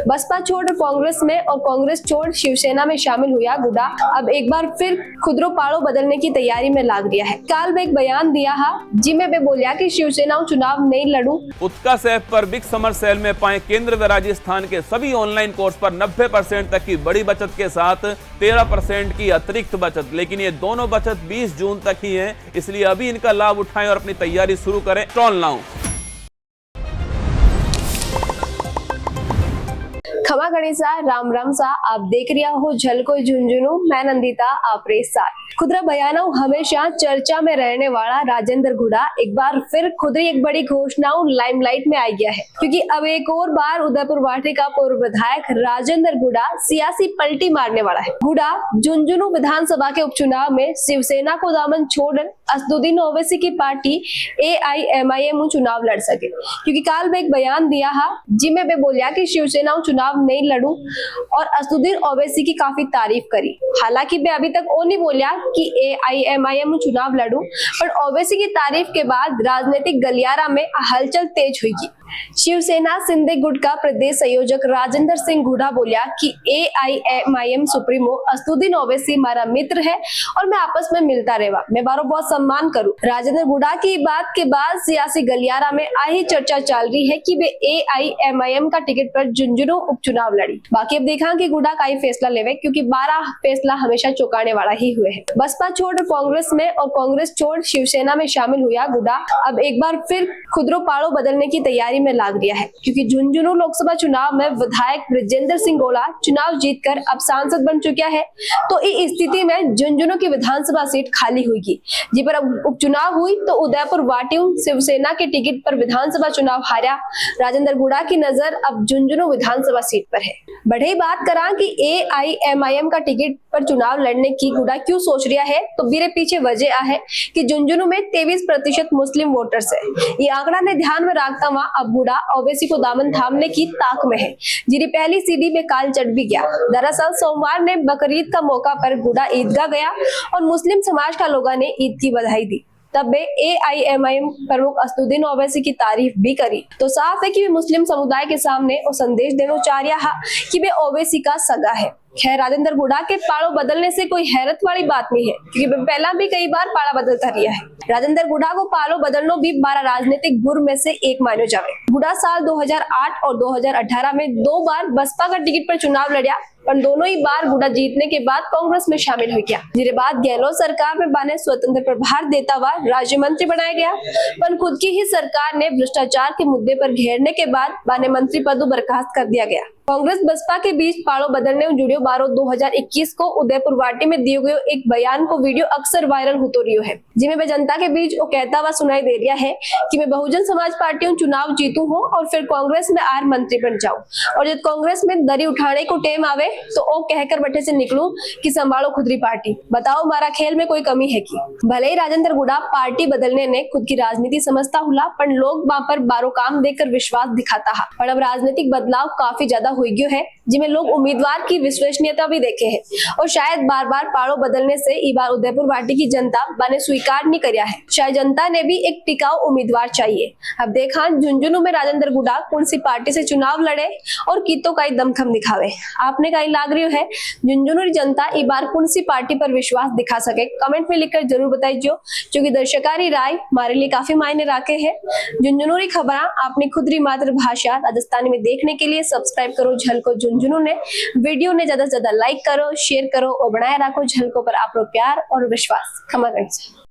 बसपा छोड़ कांग्रेस में और कांग्रेस छोड़ शिवसेना में शामिल हुआ गुडा अब एक बार फिर खुदरो पाड़ो बदलने की तैयारी में लाग गया है। काल में एक बयान दिया है जिसमें वे बोलिया कि शिवसेना चुनाव नहीं लड़ू। उत्कर्ष ऐप पर बिग समर सेल में पाएं केंद्र व राजस्थान के सभी ऑनलाइन कोर्स पर 90% तक की बड़ी बचत के साथ 13% की अतिरिक्त बचत। लेकिन ये दोनों बचत 20 जून तक ही है, इसलिए अभी इनका लाभ उठाएं और अपनी तैयारी शुरू करें। Stall now. खमा गणेशा, राम राम सा। आप देख रिया हो झलको झुंझुनू। मैं नंदिता आप रे साथ। खुदरा बयानों हमेशा चर्चा में रहने वाला राजेंद्र गुडा एक बार फिर खुद ही एक बड़ी घोषणाओं लाइमलाइट में आ गया है, क्योंकि अब एक और बार उदयपुर वाटी का पूर्व विधायक राजेंद्र गुडा सियासी पलटी मारने वाला है। गुडा झुंझुनू विधानसभा के उपचुनाव में शिवसेना को दामन छोड़ असदुद्दीन ओवैसी की पार्टी AIMIM चुनाव लड़ सके, क्योंकि काल में एक बयान दिया है जिसमें वे बोलिया कि शिवसेना चुनाव नहीं लड़ू और असदुद्दीन ओवैसी की काफी तारीफ करी। हालांकि वे अभी तक वो नहीं बोलिया कि AIMIM चुनाव लड़ू, पर ओवैसी की तारीफ के बाद राजनीतिक गलियारा में हलचल तेज हुई। शिवसेना सिंधे गुट का प्रदेश संयोजक राजेंद्र सिंह गुडा बोलिया कि AIMIM सुप्रीमो असदुद्दीन ओवैसी हमारा मित्र है और मैं आपस में मिलता रहेगा, मैं बारो बहुत सम्मान करूं। राजेंद्र गुडा की बात के बाद सियासी गलियारा में आई चर्चा चल रही है कि वे AIMIM का टिकट पर झुंझुनू उपचुनाव लड़ी। बाकी अब देखा कि गुडा का ही फैसला लेवे, क्योंकि 12 फैसला हमेशा चौंकाने वाला ही हुए है। बसपा छोड़ कांग्रेस में और कांग्रेस छोड़ शिवसेना में शामिल हुआ गुडा अब एक बार फिर खुदरो पाड़ो बदलने की तैयारी में लाग गया है, क्योंकि झुंझुनू लोकसभा चुनाव में विधायक ब्रजेंद्र सिंह गोला चुनाव जीतकर अब सांसद बन चुका है। तो इस स्थिति में झुंझुनू की विधानसभा सीट खाली हुई, जी पर अब उपचुनाव हुई तो उदयपुर वाटी शिवसेना के टिकट पर विधानसभा चुनाव हारा राजेंद्र गुडा की नजर अब झुंझुनू विधानसभा सीट पर है। बढ़े बात करा कि AIMIM का टिकट पर चुनाव लड़ने की गुडा क्यों सोच रहा है, तो मेरे पीछे वजह है कि झुंझुनू में 23% मुस्लिम वोटर्स है। ये आंकड़ा ने ध्यान में रखता हुआ अब गुडा ओवैसी को दामन थामने की ताक में है, जिरी पहली सीढ़ी में काल चढ़ भी गया। दरअसल सोमवार ने बकरीद का मौका पर गुडा ईदगाह गया और मुस्लिम समाज का लोगों ने ईद की बधाई दी। तब वे AIMIM प्रमुख असदुद्दीन ओवैसी की तारीफ भी करी। तो साफ है कि वे मुस्लिम समुदाय के सामने वो संदेश देना चाह रहा है कि वे ओवैसी का सगा है। खैर, राजेंद्र गुडा के पाड़ो बदलने से कोई हैरत वाली बात नहीं है, क्योंकि पहला भी कई बार पाड़ा बदलता रहा है। राजेंद्र गुडा को पाड़ो बदलना भी 12 राजनीतिक गुर में से एक मानो जावे। गुडा साल 2008 और 2018 में 2 बार बसपा का टिकट पर चुनाव लड़ा, पर दोनों ही बार गुडा जीतने के बाद कांग्रेस में शामिल हो गया। जिसके बाद गहलोत सरकार में बाने स्वतंत्र प्रभार देता हुआ राज्य मंत्री बनाया गया, पर खुद की ही सरकार ने भ्रष्टाचार के मुद्दे पर घेरने के बाद बाने मंत्री पद बर्खास्त कर दिया गया। कांग्रेस बसपा के बीच पाड़ो बदलने जुड़ियो 12/2021 को उदयपुर वाटी में दिए गए एक बयान को वीडियो अक्सर वायरल होतो रही है, जिसमें वे जनता के बीच वो कहता हुआ सुनाई दे रहा है कि मैं बहुजन समाज पार्टी चुनाव जीतू हूँ और फिर कांग्रेस में आर मंत्री बन जाऊं, और जब कांग्रेस में दरी उठाने को टेम आवे तो वो कहकर बैठे से निकलूं कि संभालो खुदरी पार्टी। बताओ हमारा खेल में कोई कमी है की? भले ही राजेंद्र गुडा पार्टी बदलने ने खुद की राजनीति समझता हुआ, पर लोग वहां पर बारो काम देखकर विश्वास दिखाता है। पर अब राजनीतिक बदलाव काफी ज्यादा हो गयो है, जिसमें लोग उम्मीदवार की विश्वसनीयता भी देखे है, और शायद बार बार पाड़ो बदलने से इस बार उदयपुर वाटी की जनता बने स्वीकार नहीं करया है। शायद जनता ने भी एक टिकाऊ उम्मीदवार चाहिए। अब देखा झुंझुनू में राजेंद्र गुडा कौन सी पार्टी से चुनाव लड़े और कितो का दमखम दिखावे। आपने कहीं लाग रही है झुंझुनू की जनता इस बार कौन सी पार्टी पर विश्वास दिखा सके? कमेंट में लिखकर जरूर बताइए, क्योंकि दर्शकारी राय हमारे लिए काफी मायने रखे है। झुंझुनू की खबर अपनी खुदरी मातृभाषा राजस्थानी में देखने के लिए सब्सक्राइब करो झलको झुंझुनू ने। वीडियो ने ज्यादा से ज्यादा लाइक करो, शेयर करो और बनाए रखो झलको पर आप प्यार और विश्वास। खमा गणेशा।